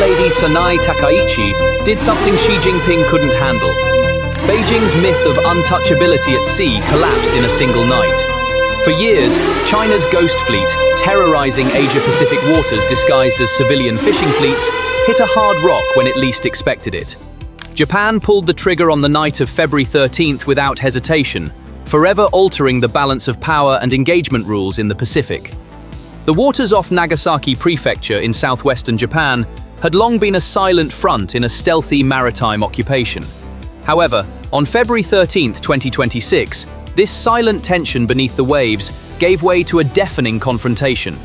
Lady Sanai Takaichi did something Xi Jinping couldn't handle. Beijing's myth of untouchability at sea collapsed in a single night. For years, China's ghost fleet, terrorizing Asia-Pacific waters disguised as civilian fishing fleets, hit a hard rock when it least expected it. Japan pulled the trigger on the night of February 13th without hesitation, forever altering the balance of power and engagement rules in the Pacific. The waters off Nagasaki Prefecture in southwestern Japan had long been a silent front in a stealthy maritime occupation. However, on February 13, 2026, this silent tension beneath the waves gave way to a deafening confrontation.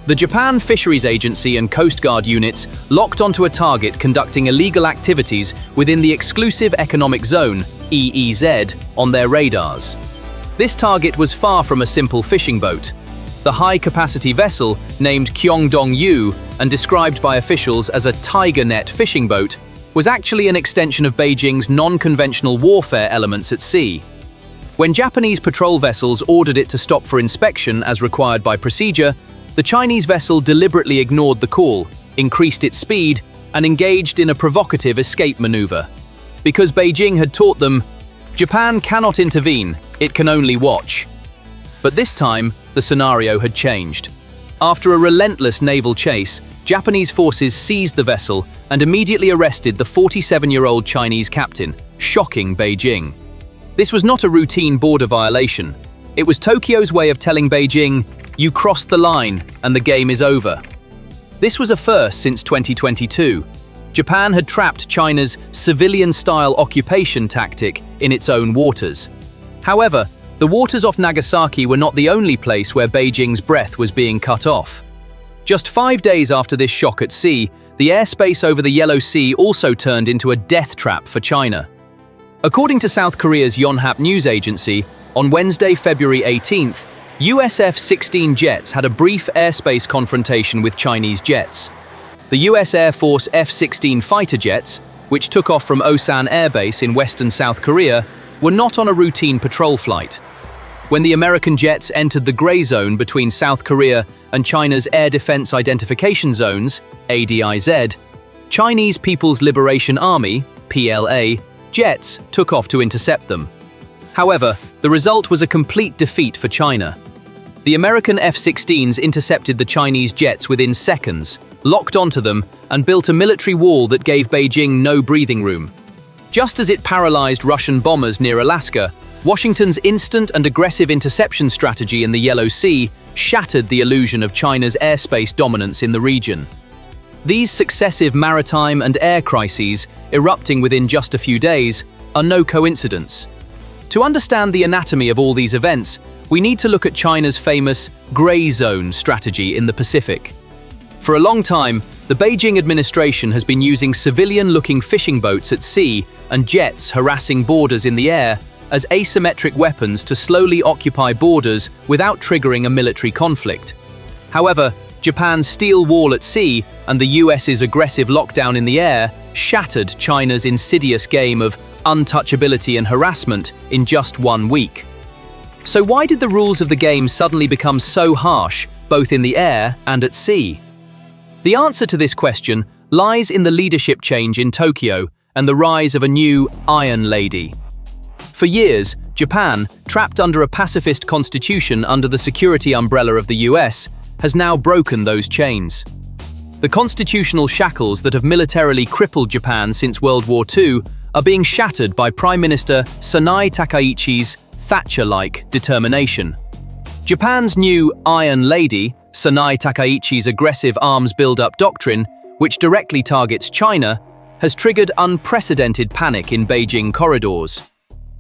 The Japan Fisheries Agency and Coast Guard units locked onto a target conducting illegal activities within the Exclusive Economic Zone, EEZ, on their radars. This target was far from a simple fishing boat. The high-capacity vessel, named Kyongdong-yu and described by officials as a tiger net fishing boat, was actually an extension of Beijing's non-conventional warfare elements at sea. When Japanese patrol vessels ordered it to stop for inspection as required by procedure, the Chinese vessel deliberately ignored the call, increased its speed, and engaged in a provocative escape maneuver. Because Beijing had taught them, Japan cannot intervene, it can only watch. But this time, the scenario had changed. After a relentless naval chase, Japanese forces seized the vessel and immediately arrested the 47-year-old Chinese captain, shocking Beijing. This was not a routine border violation. It was Tokyo's way of telling Beijing, "You crossed the line, and the game is over." This was a first since 2022. Japan had trapped China's civilian-style occupation tactic in its own waters. However, the waters off Nagasaki were not the only place where Beijing's breath was being cut off. Just 5 days after this shock at sea, the airspace over the Yellow Sea also turned into a death trap for China. According to South Korea's Yonhap news agency, on Wednesday, February 18th, US F-16 jets had a brief airspace confrontation with Chinese jets. The US Air Force F-16 fighter jets, which took off from Osan Air Base in western South Korea, were not on a routine patrol flight. When the American jets entered the gray zone between South Korea and China's Air Defense Identification Zones, ADIZ, Chinese People's Liberation Army, PLA, jets took off to intercept them. However, the result was a complete defeat for China. The American F-16s intercepted the Chinese jets within seconds, locked onto them, and built a military wall that gave Beijing no breathing room. Just as it paralyzed Russian bombers near Alaska, Washington's instant and aggressive interception strategy in the Yellow Sea shattered the illusion of China's airspace dominance in the region. These successive maritime and air crises, erupting within just a few days, are no coincidence. To understand the anatomy of all these events, we need to look at China's famous gray zone strategy in the Pacific. For a long time, the Beijing administration has been using civilian-looking fishing boats at sea and jets harassing borders in the air as asymmetric weapons to slowly occupy borders without triggering a military conflict. However, Japan's steel wall at sea and the US's aggressive lockdown in the air shattered China's insidious game of untouchability and harassment in just 1 week. So why did the rules of the game suddenly become so harsh, both in the air and at sea? The answer to this question lies in the leadership change in Tokyo and the rise of a new Iron Lady. For years, Japan, trapped under a pacifist constitution under the security umbrella of the US, has now broken those chains. The constitutional shackles that have militarily crippled Japan since World War II are being shattered by Prime Minister Sanai Takaichi's Thatcher-like determination. Japan's new Iron Lady, Sanai Takaichi's aggressive arms build-up doctrine, which directly targets China, has triggered unprecedented panic in Beijing corridors.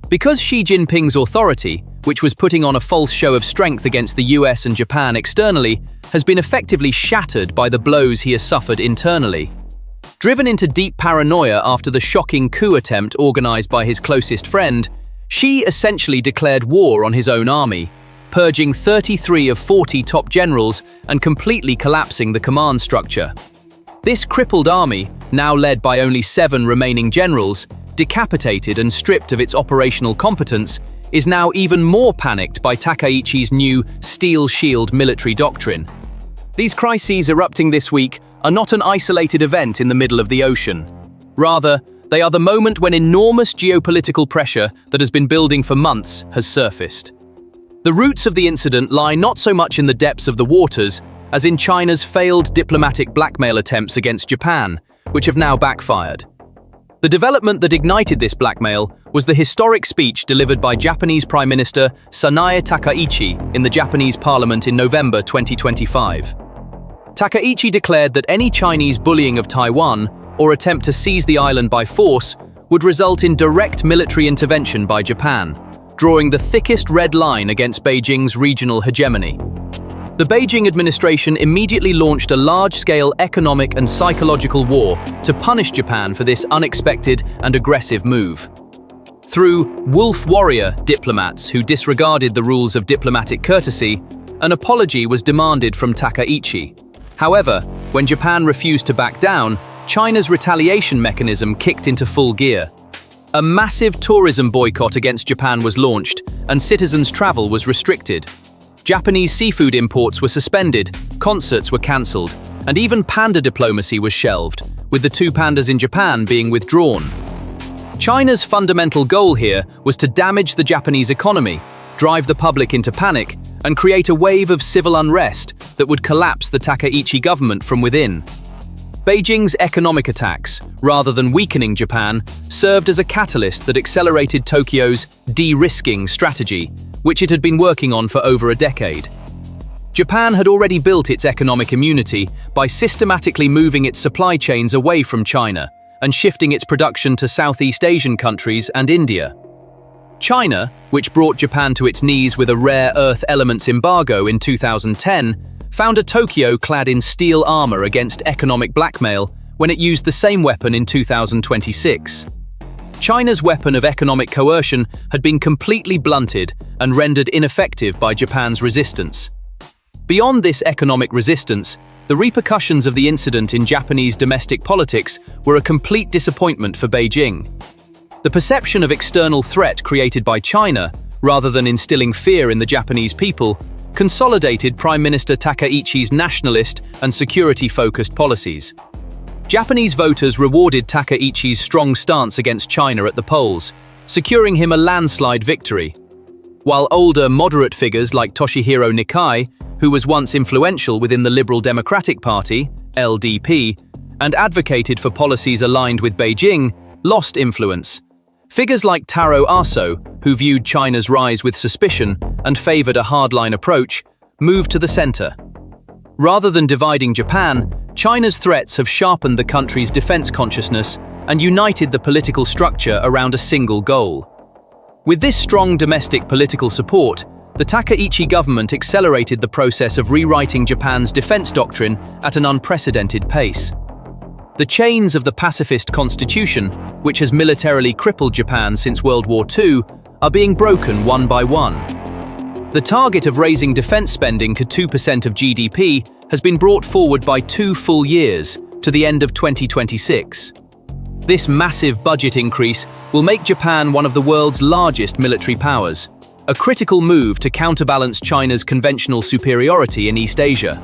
Because Xi Jinping's authority, which was putting on a false show of strength against the US and Japan externally, has been effectively shattered by the blows he has suffered internally. Driven into deep paranoia after the shocking coup attempt organized by his closest friend, Xi essentially declared war on his own army, purging 33 of 40 top generals and completely collapsing the command structure. This crippled army, now led by only 7 remaining generals, decapitated and stripped of its operational competence, is now even more panicked by Takaichi's new Steel Shield military doctrine. These crises erupting this week are not an isolated event in the middle of the ocean. Rather, they are the moment when enormous geopolitical pressure that has been building for months has surfaced. The roots of the incident lie not so much in the depths of the waters as in China's failed diplomatic blackmail attempts against Japan, which have now backfired. The development that ignited this blackmail was the historic speech delivered by Japanese Prime Minister Sanae Takaichi in the Japanese Parliament in November 2025. Takaichi declared that any Chinese bullying of Taiwan or attempt to seize the island by force would result in direct military intervention by Japan, drawing the thickest red line against Beijing's regional hegemony. The Beijing administration immediately launched a large-scale economic and psychological war to punish Japan for this unexpected and aggressive move. Through wolf warrior diplomats who disregarded the rules of diplomatic courtesy, an apology was demanded from Takaichi. However, when Japan refused to back down, China's retaliation mechanism kicked into full gear. A massive tourism boycott against Japan was launched, and citizens' travel was restricted. Japanese seafood imports were suspended, concerts were cancelled, and even panda diplomacy was shelved, with the 2 pandas in Japan being withdrawn. China's fundamental goal here was to damage the Japanese economy, drive the public into panic, and create a wave of civil unrest that would collapse the Takaichi government from within. Beijing's economic attacks, rather than weakening Japan, served as a catalyst that accelerated Tokyo's de-risking strategy, which it had been working on for over a decade. Japan had already built its economic immunity by systematically moving its supply chains away from China and shifting its production to Southeast Asian countries and India. China, which brought Japan to its knees with a rare earth elements embargo in 2010, found a Tokyo clad in steel armor against economic blackmail when it used the same weapon in 2026. China's weapon of economic coercion had been completely blunted and rendered ineffective by Japan's resistance. Beyond this economic resistance, the repercussions of the incident in Japanese domestic politics were a complete disappointment for Beijing. The perception of external threat created by China, rather than instilling fear in the Japanese people, consolidated Prime Minister Takaichi's nationalist and security-focused policies. Japanese voters rewarded Takaichi's strong stance against China at the polls, securing him a landslide victory. While older, moderate figures like Toshihiro Nikai, who was once influential within the Liberal Democratic Party, LDP, and advocated for policies aligned with Beijing, lost influence. Figures like Taro Aso, who viewed China's rise with suspicion and favored a hardline approach, moved to the center. Rather than dividing Japan, China's threats have sharpened the country's defense consciousness and united the political structure around a single goal. With this strong domestic political support, the Takaichi government accelerated the process of rewriting Japan's defense doctrine at an unprecedented pace. The chains of the pacifist constitution, which has militarily crippled Japan since World War II, are being broken one by one. The target of raising defense spending to 2% of GDP has been brought forward by 2 full years, to the end of 2026. This massive budget increase will make Japan one of the world's largest military powers, a critical move to counterbalance China's conventional superiority in East Asia.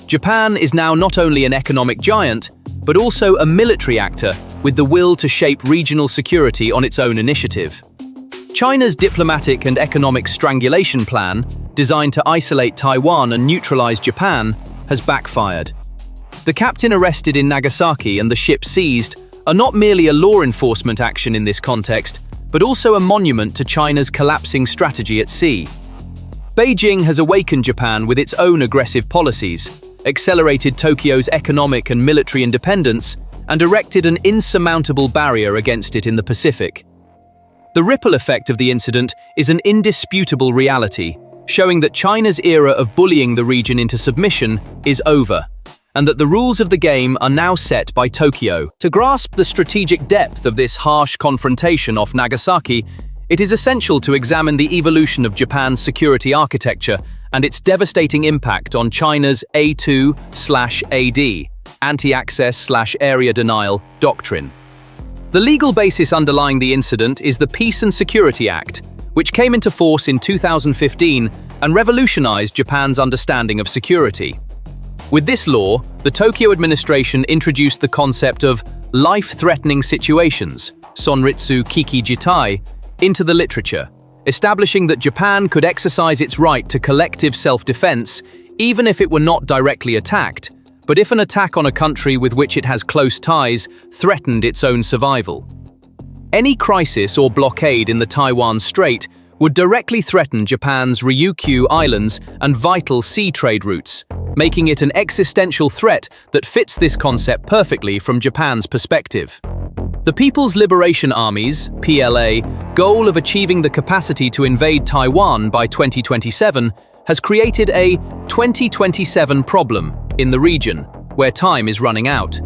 Japan is now not only an economic giant, but also a military actor with the will to shape regional security on its own initiative. China's diplomatic and economic strangulation plan, designed to isolate Taiwan and neutralize Japan, has backfired. The captain arrested in Nagasaki and the ship seized are not merely a law enforcement action in this context, but also a monument to China's collapsing strategy at sea. Beijing has awakened Japan with its own aggressive policies, accelerated Tokyo's economic and military independence, and erected an insurmountable barrier against it in the Pacific. The ripple effect of the incident is an indisputable reality, showing that China's era of bullying the region into submission is over, and that the rules of the game are now set by Tokyo. To grasp the strategic depth of this harsh confrontation off Nagasaki, it is essential to examine the evolution of Japan's security architecture and its devastating impact on China's A2/AD, anti-access/area denial, doctrine. The legal basis underlying the incident is the Peace and Security Act, which came into force in 2015 and revolutionized Japan's understanding of security. With this law, the Tokyo administration introduced the concept of life-threatening situations, sonritsu kiki jitai, into the literature, establishing that Japan could exercise its right to collective self-defense even if it were not directly attacked, but if an attack on a country with which it has close ties threatened its own survival. Any crisis or blockade in the Taiwan Strait would directly threaten Japan's Ryukyu Islands and vital sea trade routes, making it an existential threat that fits this concept perfectly from Japan's perspective. The People's Liberation Army's (PLA) goal of achieving the capacity to invade Taiwan by 2027 has created a 2027 problem in the region, where time is running out.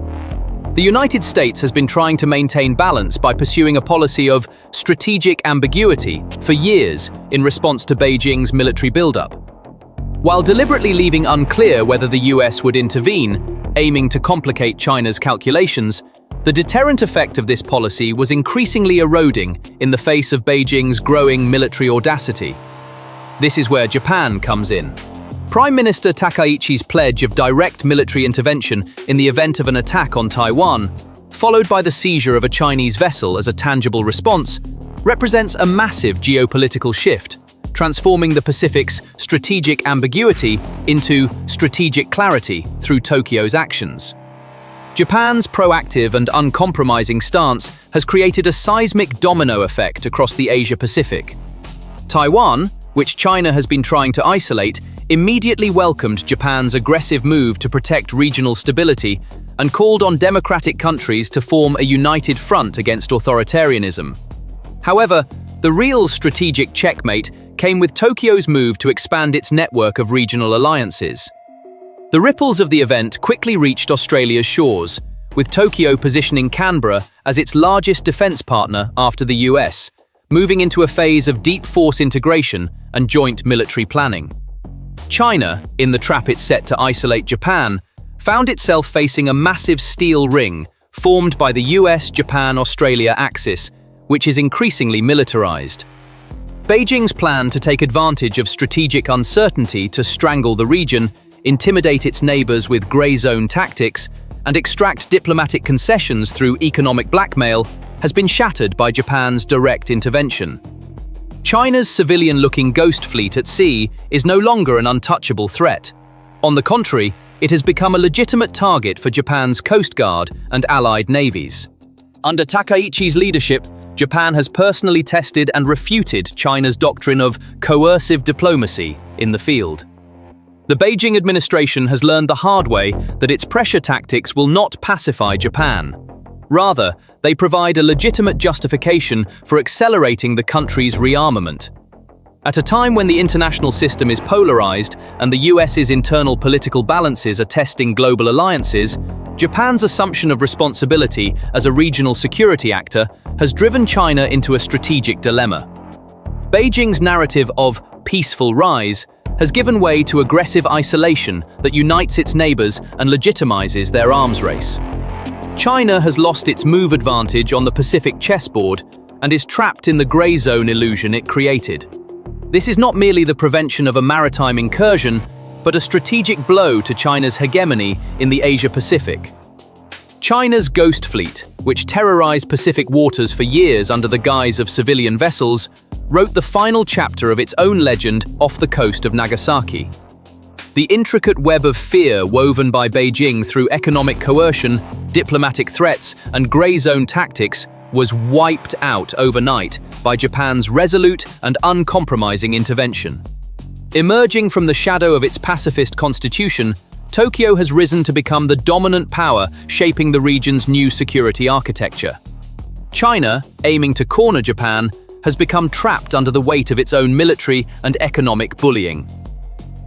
The United States has been trying to maintain balance by pursuing a policy of strategic ambiguity for years in response to Beijing's military buildup. While deliberately leaving unclear whether the US would intervene, aiming to complicate China's calculations, the deterrent effect of this policy was increasingly eroding in the face of Beijing's growing military audacity. This is where Japan comes in. Prime Minister Takaichi's pledge of direct military intervention in the event of an attack on Taiwan, followed by the seizure of a Chinese vessel as a tangible response, represents a massive geopolitical shift, transforming the Pacific's strategic ambiguity into strategic clarity through Tokyo's actions. Japan's proactive and uncompromising stance has created a seismic domino effect across the Asia-Pacific. Taiwan, which China has been trying to isolate, immediately welcomed Japan's aggressive move to protect regional stability and called on democratic countries to form a united front against authoritarianism. However, the real strategic checkmate came with Tokyo's move to expand its network of regional alliances. The ripples of the event quickly reached Australia's shores, with Tokyo positioning Canberra as its largest defense partner after the US, moving into a phase of deep force integration and joint military planning. China, in the trap it set to isolate Japan, found itself facing a massive steel ring formed by the US-Japan-Australia axis, which is increasingly militarized. Beijing's plan to take advantage of strategic uncertainty to strangle the region, intimidate its neighbors with gray zone tactics, and extract diplomatic concessions through economic blackmail has been shattered by Japan's direct intervention. China's civilian-looking ghost fleet at sea is no longer an untouchable threat. On the contrary, it has become a legitimate target for Japan's Coast Guard and allied navies. Under Takaichi's leadership, Japan has personally tested and refuted China's doctrine of coercive diplomacy in the field. The Beijing administration has learned the hard way that its pressure tactics will not pacify Japan. Rather, they provide a legitimate justification for accelerating the country's rearmament. At a time when the international system is polarized and the US's internal political balances are testing global alliances, Japan's assumption of responsibility as a regional security actor has driven China into a strategic dilemma. Beijing's narrative of peaceful rise has given way to aggressive isolation that unites its neighbors and legitimizes their arms race. China has lost its move advantage on the Pacific chessboard and is trapped in the gray zone illusion it created. This is not merely the prevention of a maritime incursion, but a strategic blow to China's hegemony in the Asia-Pacific. China's Ghost Fleet, which terrorized Pacific waters for years under the guise of civilian vessels, wrote the final chapter of its own legend off the coast of Nagasaki. The intricate web of fear woven by Beijing through economic coercion, diplomatic threats, and gray zone tactics was wiped out overnight by Japan's resolute and uncompromising intervention. Emerging from the shadow of its pacifist constitution, Tokyo has risen to become the dominant power shaping the region's new security architecture. China, aiming to corner Japan, has become trapped under the weight of its own military and economic bullying.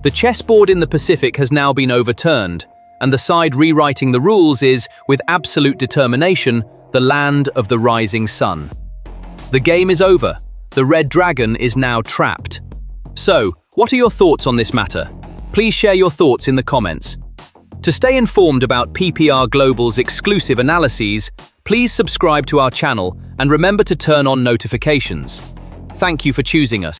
The chessboard in the Pacific has now been overturned, and the side rewriting the rules is, with absolute determination, the land of the rising sun. The game is over. The Red Dragon is now trapped. So, what are your thoughts on this matter? Please share your thoughts in the comments. To stay informed about PPR Global's exclusive analyses, please subscribe to our channel and remember to turn on notifications. Thank you for choosing us.